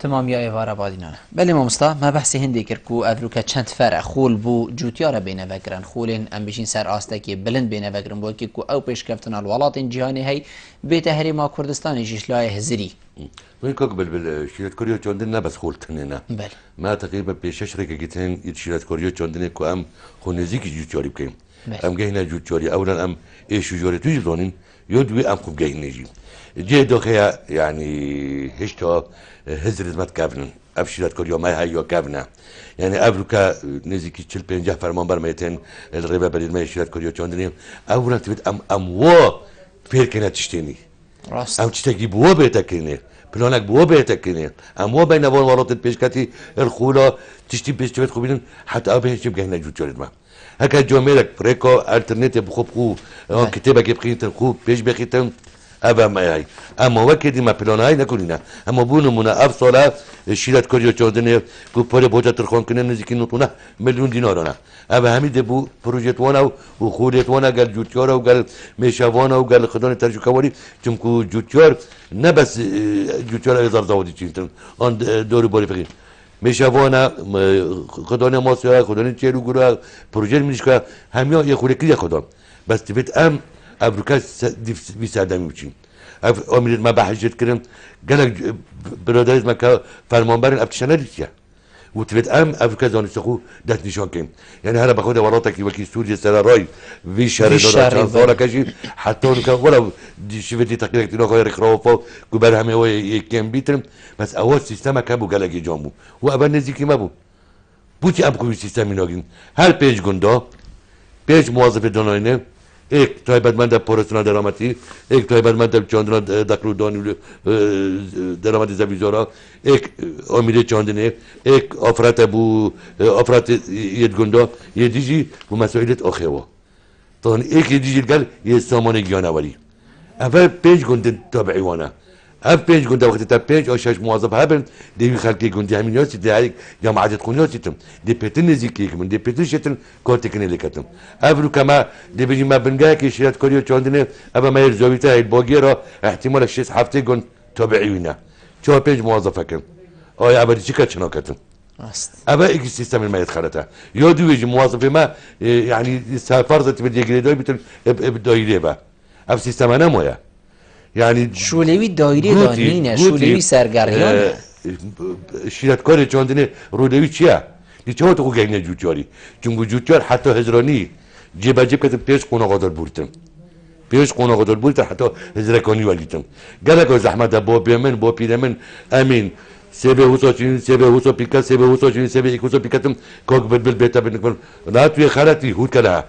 تمام یا ایوارا بادینانه بله مامستا ما بحثی هندی کرد کو افروکا چند فرق خول بو جوتیارا بینه وگرن خولین ام بشین سر آسته که بلند بینه وگرن بو که کو او پیش کفتن الولات جهانی هی بیت هریما کردستان جیشلای هزری وين كوكب بالشيرات كوريا جوندن بس خولتننا بله ما تقريبا بشش ركه جتن الشيرات كوريا جوندن كو ام خونزيك جوتياري بكين ام جهنا جوتياري اولا ام ايش جوري تجلونين يدوي ام خوب جهنيجي جه دوخيا يعني هشتا هزرت مات كافن افشيرات كوريا ما هي كافنا يعني افريكا نزيكي تشل بنجا فرمان برميتين الربا بلد ما شيرات كوريا جوندن اولا تبت ام و فيركنا تشتيني راست ام تشتكي بوا بيتكيني بلانك بوا بيتكيني ام و بين وان ورات البيشكاتي الخولا تشتي بيشتبت خوبين حتى ابي هشب جهنا جوتياري ما هكا جوميلك بريكو الترنت بخوب خو كتابك بخيت الخوب بيش بخيتن ابا ما هي اما وكدي ما بلاناي نكونينا اما بونو منا افصلا شيرات كوريا جوندن كو بول بوجا ترخون كنا نزيكي نوتونا مليون دينارانا ابا همي دبو بروجيت وانا وخودت وانا قال جوتيارا وقال ميشافانا وقال خدان ترجوكواري چمكو جوتيار نه بس جوتيارا ازار زاودي چينتن ان دوري بوري فقين ميشافانا خدان ماسيا خدان چيرو گورا بروجيت ميشكا هميا يا خوري كليا خدان بس تبت ام افريكا بي سادامي بچين امير ما بحجت كرم قالك برادرز ما فرمانبر ابتشانا ديتيا وتبت ام افريكا زانستخو دات نشان كين يعني هلا باخذ وراتك وكي سوريا سرا راي في شهر دولار صار كشي حتى ولا دي شفتي تقريبا تنو غير خرافه كبر هم هو يكين بيترم بس اول سيستم كابو قالك جامو وابا نزيكي ما بو بوتي ابكو سيستم ناگين هر پیج گندا پیج موظف داناینه एक تایبەتمەندە پۆرسنا دەرامەتی एक تایبەتمەندە چاندنا دەکرودانی دەرامەتی زەویزۆرا एक ئۆمیدە چاندنێ एक ئافرەتە بوو ئافرەت یەدگوندا یەدیژی بوو مەسائلت ئۆخێەوە طبعا एक یەدیژی گەل یە سامانێ گیانەوەری ئەڤە پێنج گوندن تابعیوانە اف پنج گنده وقتی تا پنج یا شش موظف هبن دیوی خلقی گنده همین یاسی دیاری یا معدد خون یاسیتم دی پتن نزیکی کم دی پتن شتن کارت کنی لکتم افرو کما دی بجی ما بنگاه که شیرت کاریو چاندنه اما ما یرزاویتا هید باگی را احتمال 6 هفته گن تابعیونه چهار پنج موظفه کن آیا ابدی چی که چنا کتم ابا ايك السيستم ما يدخلتها يودي يجي موظف ما يعني فرضت بدي يجري بتر بدايره با اف سيستم انا مويا يعني شولوی دایره دانینه شولوی سرگردیانه شیرتکار چاندن رودوی چیه؟ دیگه تو گنگ جوتیاری چون جوتیار حتی هزرانی جیب کتم پیش قناقدار بودم پیش قناقدار بودم حتی هزرکانی ولیدم گله زحمت با بیمن با پیرمن امین سبه حساچین سبه حسا پیکا سبه حساچین سبه ایکوسا پیکاتم کاغ بل بیتا بنکن لا توی خالتی هود کلا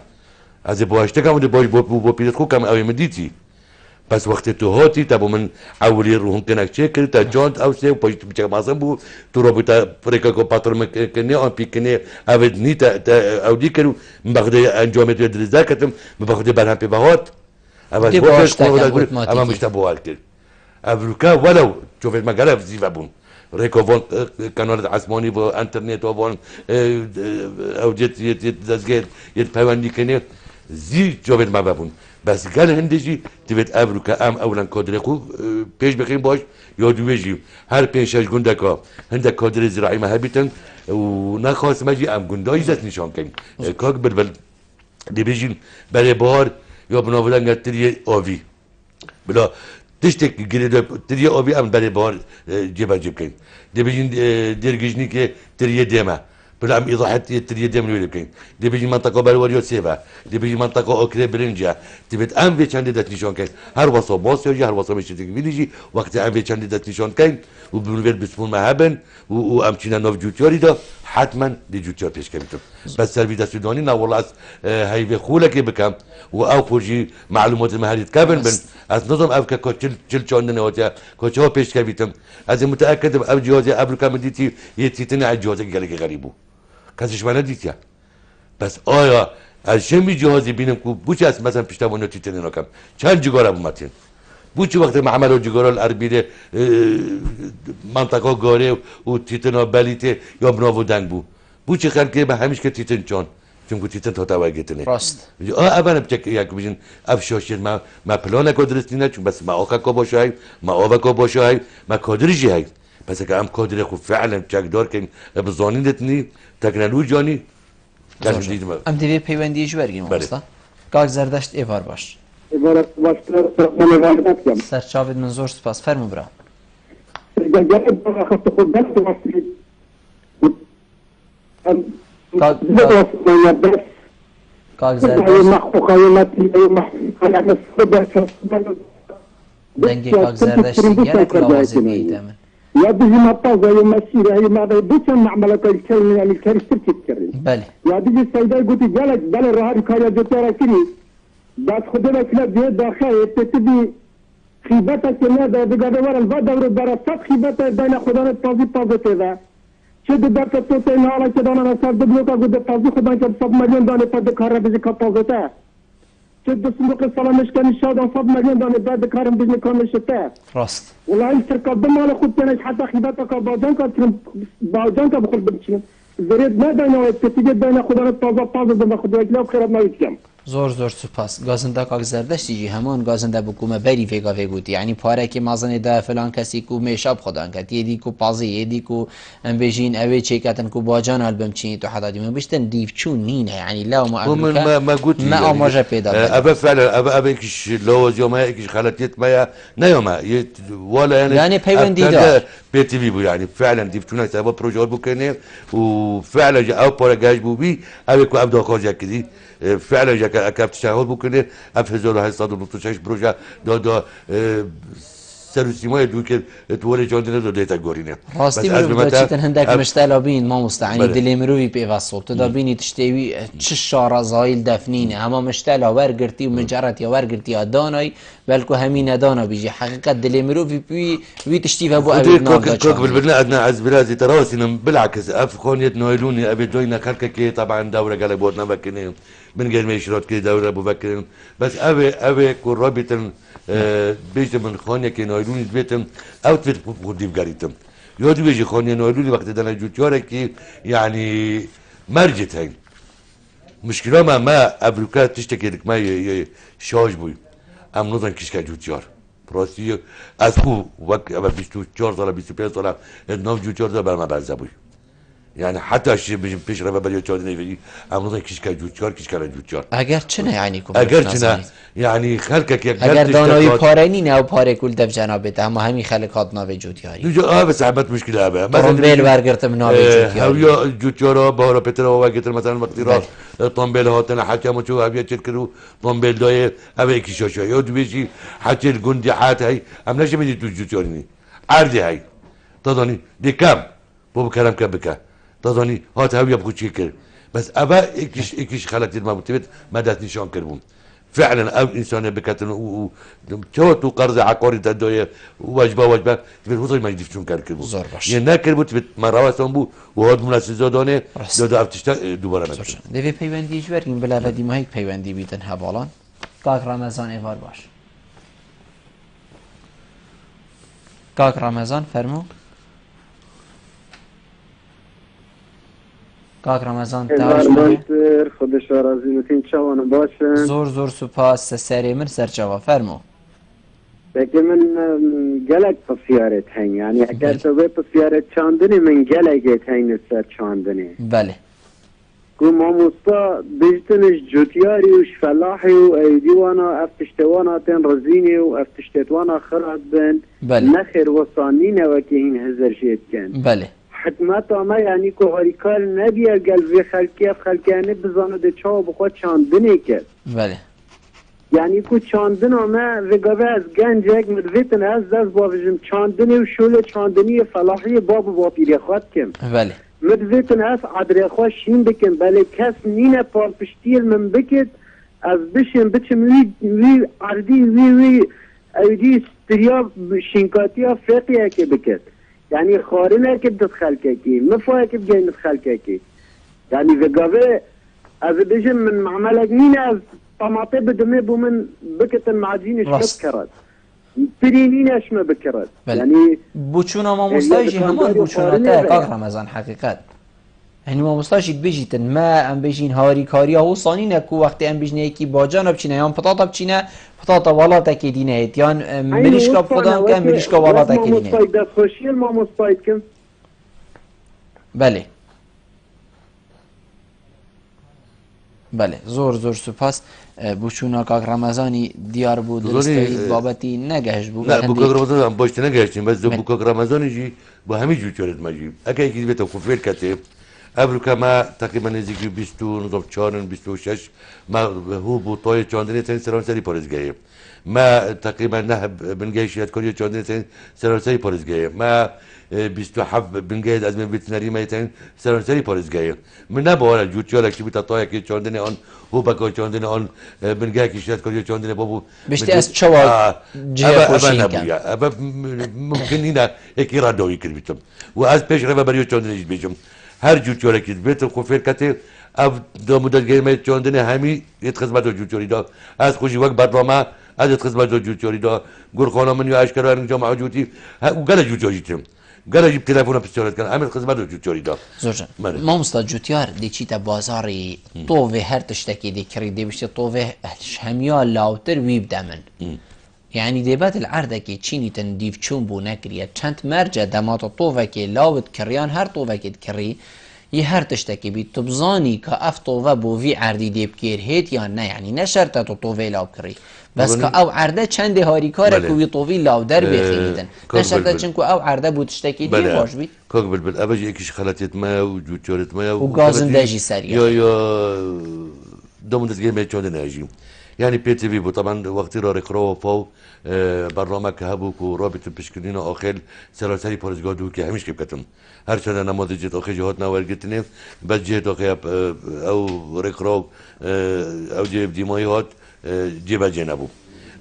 از باهشته کم باش با پیرت خو کم اوی مدیتی بس وقت تو هاتی تبو من اولی روحون کنک چه کرد تا جانت او سه و پاشت بچه مازم بو تو رابطه فرقه که پاتر مکنه آن پیکنه اود نی تا اودی کرد مبخده انجامت و درزده کتم مبخده برهم پی بهات اول باش اما مشتا بوال کرد افریقا ولو شوفت مقاله في زيفا بون ريكو فون قناه عثماني و انترنت و فون او جت دزگیر يت پیوندی کنه زی شوفت ما بون بس قال هندجي تبت افریقا ام اولا کادر خو پیش بخیم باش یادویجی هر پیشش گندکا هندک کادر زراعی مهبیتن و نخواست مجی ام گندای زت نشان کن کاک بل دی بیجین برای بار یا بناولن گتری آوی بلا تشتك جريدة تري أبي أم بري بار جيبا جيبكين دي بيجين ديرجيجني كي تري ديما بلا أم إضاحة تري ديما نقول لكين دي بيجي منطقة بالوريو سيفا دي بيجي منطقة أوكري برينجا تبيت أم في چند دات نشان كين هر وصا باس يجي هر وصا مشتك بيجي وقت أم في چند دات نشان كين وبنوير بسمون مهبن وأم چينا نوف جوتياري دا حتما دي جوتيار پیش كميتم بس سرفيدا سوداني نا والله از هاي خوله كي بكم وأو بوجي معلومات المهارية كابن بن از نظام أفكا كل چاندن واتيا كوچها پیش كميتم از متأكد أو جهاز أفريقيا مديتي يتيتنا على جهاز قالك غريبو كاسش ما نديتيا بس آيا از شمی جهازی بینم که بوچه از مثلا پیشتوانه تیتنی نکم چند جگار ابو متین بوچه وقت معمل و جگار الاربیده منطقه گاره و تیتنا بلیته یا بناو دنگ بو بوچه خلقه به همیش که تیتن چون چون تیتن تا توگیتنه راست اولا بچک یک بیشن افشاشید ما پلان کادرستی نه چون بس ما آخه کا باشه ما آوه کا باشه ما کادرجی هی بس که ام کادر خو فعلا چک دار که بزانیدتنی تکنولوژیانی ام دیوی پیوندی جوارگیم واسطه کاک زردشت ایوار باش ایوار باشتر سرمان والدت کم سرچاوید من زور سپاس فرمو برا جرب خط خود دست واسطی کاک دنگی کاک زردشتی گرک لوازی بیتمن يا بيجي مطازة يا مسيرة هي ما بيبوش معملة الكلمة يعني الكارثة تتكرر. بله. يا بيجي السيدة قلت جالك بلا رهار كايا جتارا كني بس خدنا كلا جهد داخل تبي خيبتك كنا ده بقدر ورا الفضل والبراسات خيبتك بين خدنا الطازي كذا. شد درت توتين على كذا أنا صار دبلوكا قد الطازي خدنا كم 100 مليون دانة بعد كهرباء بيجي كطازته. شد صندوق الصلاة مش كان الشهادة 100 مليون دانة بعد كهرباء بيجي كامل شتاء. راست. والله الشركة ضمن على خد تناش حتى خيبتك باجانك بخل بتشين زريد ما دانا تتيجي دانا خدنا الطازة دم خدنا كلا بخير ما يتكلم. زور سپاس گازنده کاک زردشتی جی همان گازنده بکومه بری ویگا ویگوتی یعنی پاره که مازن ده فلان کسی کو میشاب خدان کد یدی کو پازی یدی کو ام بجین اوی چیکاتن کو باجان البم چینی تو حدا دیمه بشتن دیف چون نینه یعنی لا ما قلت ما آماجه پیدا ابا فعلا ابا اكش لوز يوم اكش خلطيت ما نيوما ولا يعني پیوندی دار بي تي في بو يعني فعلا دیف چون سبب پروژه بو کنه وفعلا جا او پاره گاج بو بي اوی کو ابدا خارج کدی فعلا جا اكاب تشاهد بکنه اف 1896 پروژه دا سروسیمای دو که توری جاندنه دو دیتا گورینه راستی مرو چیتن هندک مشتلا بین ما مستعانی دلی مروی پیوستو تا بینی تشتوی چه شارع زایل دفنینه اما مشتلا ورگرتی و مجرد یا ورگرتی دانای بلکو همین دانا بیجی حقیقت دلی مروی وی تشتیف ابو ابي كوك بالبناء ادنى عز بلازي تراسي بالعكس افخونيت نويلوني ابي دوينا خلكك طبعا دوره قلبوتنا بكنين من غير ما يشرط كده دوره ابو بكر بس ابي كل رابط بيجي من خانه كي نويلوني بيتم او تفت بودي بقريتم يودي بيجي خانه نويلوني وقت دنا جوتياره كي يعني مرجت هاي مشكله ما افريقيا تشتكي لك ما شاج بوي ام نوزن كيشكا جوتيار براسي از خو وقت اول 24 سال 25 سال نو جوتيار ده بر ما برزه بوي يعني حتى شيء پیش رو برای چاندنی وی امروز کیش که جوچار کیش که جوچار اگر چنه یعنی کو اگر چنه یعنی خلق که اگر دانایی پاره نی نه و پاره کول دف جنابت اما همین خلق هات ناوی جوتیاری جو بس عبت مشكله ابا طنبل ورگرت من ناوی جوتیاری هاویا جوچارا بارا پتر و وقت مثلا وقتی را طنبل هاتن حكم شو ابي تشكروا طنبل داي ابي كيشاشا يود بيجي حتى الجندي حات هي ام نجم دي جوتيارني عردي هي تظني دي كم بو كلام كبكه تظني هات هاويا بخوشي كر بس ابا اكيش خلت ما بتبت ما دات نشان كربون فعلا او انسان بكتن وتوت وقرض عقاري تدوي وجبه تبي وصل ما يدفع شون كربون زور باش يعني ناكر بو تبت مرة بو وهاد مناسب زادانه دادا افتشتا دوباره نمیشه دوی پیوندی جوریم بلا ودی ما هیچ پیوندی بیتن حوالان کاک رمضان ایوار باش کاک رمضان فرمو کاک رمضان تاش خودش راضی نتین چوان باشه زور سپاس سری من سر جواب فرمو بگه من گلک پسیارت هنگ یعنی اگر تو به پسیارت چاندنی من گلک هنگ سر چاندنی بله گو ماموستا بجتنش جوتیاری و شفلاحی و ایدیوانا افتشتوانا تن رزینی و افتشتوانا خراد بن بله نخیر وصانی نوکی این هزر شید کن بله حکمت آما یعنی که هاریکار نبیه گل خلکیانه بزانه ده چاو بخواد چاندنی کرد بله یعنی که چاندن آمه وگاوه از گنج یک مدویتن از باوشم چاندنی و شول چاندنی فلاحی باب با پیری خواد کم بله مدویتن از عدره خواه شین بکن بله کس نینه پالپشتیل من بکد از بچم وی عردی وی ایدی ستریا شینکاتی ها فقیه که بکد یعنی خارنه که دخل که مفاهه که بگین دخل که یعنی وگاوه از بجم من معملک نینه از طماطه بدمه بو من بكتن معجينش بكرت برينينش ما بكرت يعني بوچونا ما مستاجي همان بوچونا تا کاک رمضان حقیقت یعنی ما مستاجی بيجيتن ما ام بيجين هاري كاريا هو صانينا كو وقت ام بيجنه کی باجانا بچينه يان پتاتا بچينه پتاتا والا تك دينه يان مريشكا خدان كان مريشكا والا تك دينه ما مستايد خوشي ما مستايد كم بله بله زور سپاس بوچونا کاک رمضانی دیار بود دستایی بابتی نگهش بود نه بو کاک رمضان باش نگهشتیم بس بو کاک رمضانی جی با همین جو چورد ماجی اگه یکی بیت کوفیل کته ابرو ما تقریبا نزدیک 24 26 ما هو بو طای چاندنی تن سرانسری پارزگاهی ما تقریبا نه بنگهش یاد کاری چاندنی تن سرانسری پارزگاهی ما 27 بنجهد از من ویتنری میتن سرانسری پارزگاهی من نباور جوتیال که بیت طای که چاندنی آن هو بکا چاندنی آن بنگه که یاد کاری چاندنی بابو بیشتر از چوا جه خوشین کن ابا ممکن اینا یکی را دوی کردم و از پیش رو برای چاندنی بیچم هر جوتیال که بیت خوفر کته اف دو مدت گیمه چاندنی همی یت خدمت جوتیالی دا از خوشی وقت برنامه از خدمت جوتیالی دا گورخانه من یا اشکال انجام عجوتی و گله جوتیالیتم قال جيب تليفونه بسيارات كان عامل خدمات جوتياري دا زوجا ما مستاد جوتيار دي تشيتا بازاري طوفي هر تشتكي دي كري دي بشتي طوفي هميا لاوتر ويبدا من يعني ديبات العرضة كي تشيني تنديف تشون بو نكريا تشانت مرجع دمات طوفة كي لاوت كريان هر طوفة كي تكري هر تشتكي بي تبزاني كاف طوفة بو في عردي دي بكير هيت يا نا يعني نشرت طوفة لاو كري بس که او عرده چند هاری کاره که وی طوفی لاو در بخیلیدن نشرده چون که او عرده بود تشتکی دی باش بید کاک بلبل ابجی اکیش خلطیت ما و جوتیارت ما و گازم داجی سریع یا دومون دزگیر میچانده ناجیم يعني بي تي في بو طبعا وقتی را رکرو فاو برنامه که هبو که رابط پشکنین آخر سراسری پارزگاه دو که همیش که بکتم هر چند نماز جهت آخر جهات نورگتنه بس جهت آخر او رکرو او جهت دیمایی هات جيبها جنبو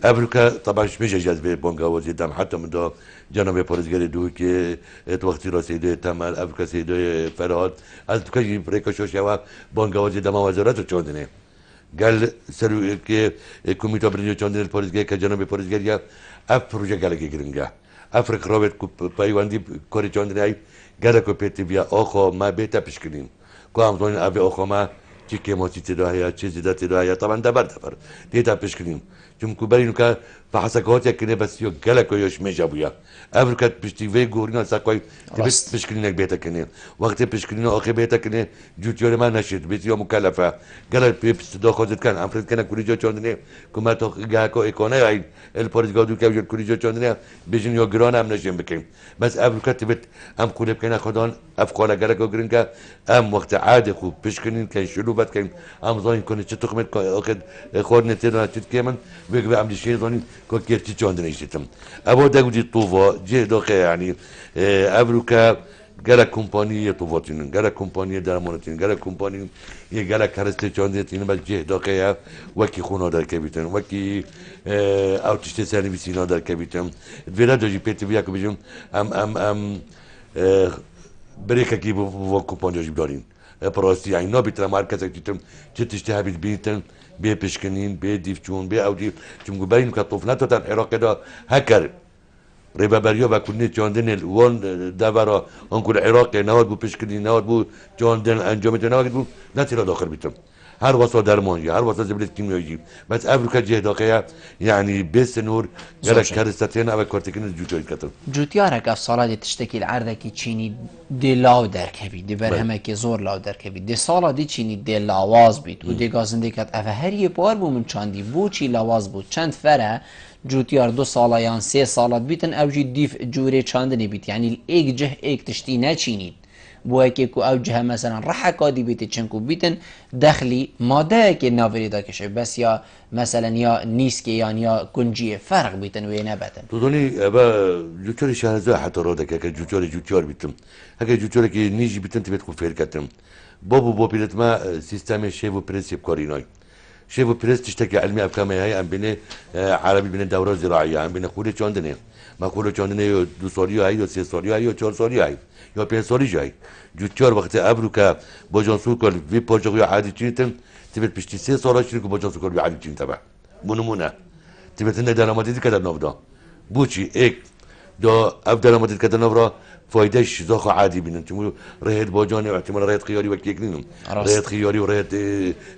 قبل طبعا مش جذب بونغاوزي دم حتى من دا جناب پارزگری دو که وقتی را سیده تمل افریقا سیده فرهاد از تو که برکاشوش یا بونغاوزي دم وزارت چاندنه قال سرو که کمیته برنامه چاندنه پارزگری که جناب پارزگری اف پروژه گله گرینگه افریقا رابط پایوندی کاری چاندنه ای گله کو پیتی بیا آخو ما بیت پیشکنیم کو هم زمان اوی آخو ما چی که ما چی تداهی چی زیادت تداهی طبعا دبر دیتا پیش کنیم چونکو برینو که فحصکات کنه بس یا گله که یاش میجابویا افریقا پشتی وی گورینا ساقای تبت پشکلینک بیت کنه وقتی پشکلینا آخه بیت کنه جوتیار من نشید بیت یا مکلفه گله پیست داخل کن افراد کنه کوریجا چاندنه کمت گه که اکانه ای الپارزگاه دو که وجود کوریجا چاندنه بیشین یا گران هم نشیم بکن بس افریقا تبت هم قلب کنه خدان افقاله گله که گرین که هم وقت عادی خوب پشکلین کن شلو بد کن هم زاین کنه چه تخمت که آخر خورد نتیرنا چت کیمن بيقبل عم شيء ظني كوكير تيجي عندنا يشتم أبو داو دي طوفة جه داخل يعني أفريقيا جالك كومبانية طوفاتين جالك كومبانية درمانتين جالك كومبانية جالك كارستي عندنا بس جه داخل وكي خونا در كبيتن وكي أو تشتري سنة بسينا در كبيتن فيلا دوجي بيت فيها كبيجم أم بريكا كي بو كومبانية جبارين براسي يعني نابتر مركز كتير تشتهي بيتن بيه بشكنين بيه ديفجون بيه او ديف چون برين كطوفنات تاع العراق ده هكر ربا بريو بكوني جاندن الوان دبرا انكل العراق نهاد بو بشكنين نهاد بو جاندن انجام نهاد بو نتيلا داخل بيتم هر واسه درمانجي هر واسه زبلت كيميائي بس افريقيا جه داخل يعني بس نور جالك كارستين او كارتكين جوتوي كتر جوتيارك افصاله تشتكي العرضه كي تشيني دي لاو دركبي دي برهمه كي زور لاو دركبي دي سالا دي تشيني دي لاواز بيت ودي غازندي كات اف هر يه بار بو من چاندي بو چي لاواز بو چند فره جوتيار 2 سالا يان 3 سالات بيتن او جي ديف جوري چاندني بيت يعني ايك جه ايك تشتي نچيني بو كيكو او جهه مثلا رحكا دي بيت چنكو بيتن دخلي ماده كي نافري داكش بس يا مثلا يا نيسكي يا كنجي فرق بيتن وين بتن تدوني ابا جوتوري شهرزا حتى رودك هكا جوتور بيتم هكا جوتور كي نيجي بيتن تبت كو فير كتم بابو بيلت ما سيستم شيفو برينسيب كوريناي شيفو بريس تشتكي علمي افكامي هاي ام بين عربي بين دوره زراعيه ام بين خولي چاندنه ما خولي چاندنه 2 سالي هاي يا 3 سالي هاي يا 4 سالي هاي یا 5 سالی جای جوتیار وقتی افریقا با جانسو کل وی پاجاقی عادی چینتن تبت پشتی 3 سالا چینی که با جانسو کل وی عادی چین تبع منمونه تبت هنده دراماتیزی کدر نافدا بوچی ایک دا اف دراماتیز کدر نافرا فایده شزاخ عادی بینن چون رهت باجانی احتمال رهت خیاری و کیکنین رهت خیاری و رهت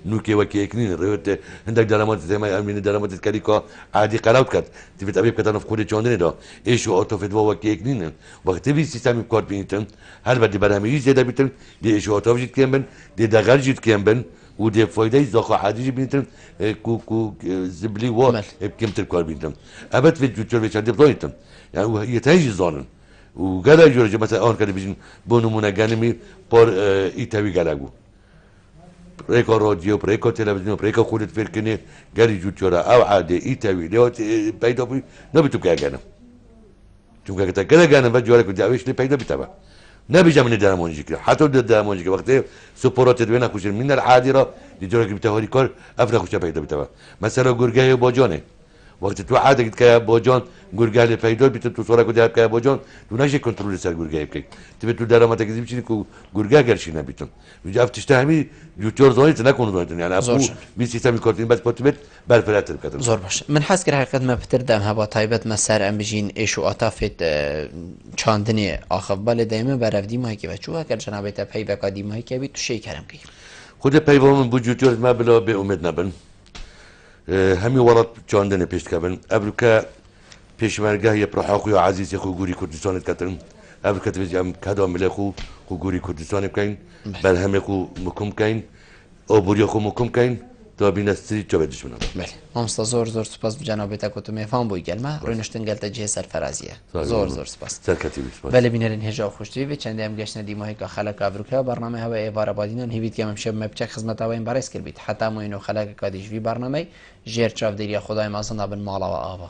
نوکی و کیکنین رهت هندک دراماتیز ما امین دراماتیز کلی که عادی قلاوت کرد تبت ابی کدر ناف خود چاندنی دا ایشو آتافت و کیکنین وقتی وی سیستمی کار بینتن هر بدی برهمی زیاده بیتن دی ایشو آتاف جد کیم بن دی دغر جد کیم بن و دی فایده زاخ عادی بینتن کو زبلی و کم تر کار بینتن ابد وی جوتر وی چندی بزایتن يعني هو يتهيج ظالم وقال جورج مثلا اون كان بيجن بونمونا غانمي بور ايتاوي غالاغو بريكو راديو بريكو تلفزيون بريكو خودت فيركني قال جوتورا او عادي ايتاوي لو بايدو بي نبي تبقى غانا چون كتا كلا غانا بجوالك داويش لي بايدو بتابع نبي جا من الدرامونجيك حتى الدرامونجيك وقت سبورات دوينا خوش من العادره لجورك بتهوري كور افرا خوش بايدو بتابع مثلا غورغاي باجانه وقت تو عاده قلت كيا بوجان غورغالي فايدو بيت تو صوره كده كيا بوجان تو ناجي كنترول سر غورغاي بك تبي تو درامات كذي شيء كو غورغا قرشينا بيتن وجاف تشتهمي جوتور زايت نكون زايت يعني ابو بي سيستم كورتين بس بوتبت بالفلات الكتر زور باش من حس كره حقيقه ما بتردم هبا تايبت مسار ام بجين ايشو اتافت چاندني اخف بال دائما برفدي ما كي بچو اگر جناب ته پي بقادي ما كي بي تو شي كرم كي خود پیوام بو جوتور ما بلا به امید نبن همي ورد چاندن پیش کردن افریقا پیشمرگاه یه پرحاقی و عزیزی خو گوری کردستان کردن افریقا تبیز ام کدام مله خو گوری کردستان کردن بر همه خو مکم کردن آبوری خو مکم کردن تا بینستی چه بدش منم. بله. همستا زور سپاس جناب تکوت میفهم بوی گلمه روی نشتن گلت جه سرفرازیه. زور سپاس. سرکتی سپاس. بله بینرین هجا خوشتی و چندی هم گشت ندیمه که خلق افریقا برنامه هوا ایوار بادینان هیوید که ممشب مبچک خدمت هوا این برای اسکل بید حتی ما اینو خلق کادیش وی برنامه جیر چاف دیری خدای مازن ابن مالا و آوا.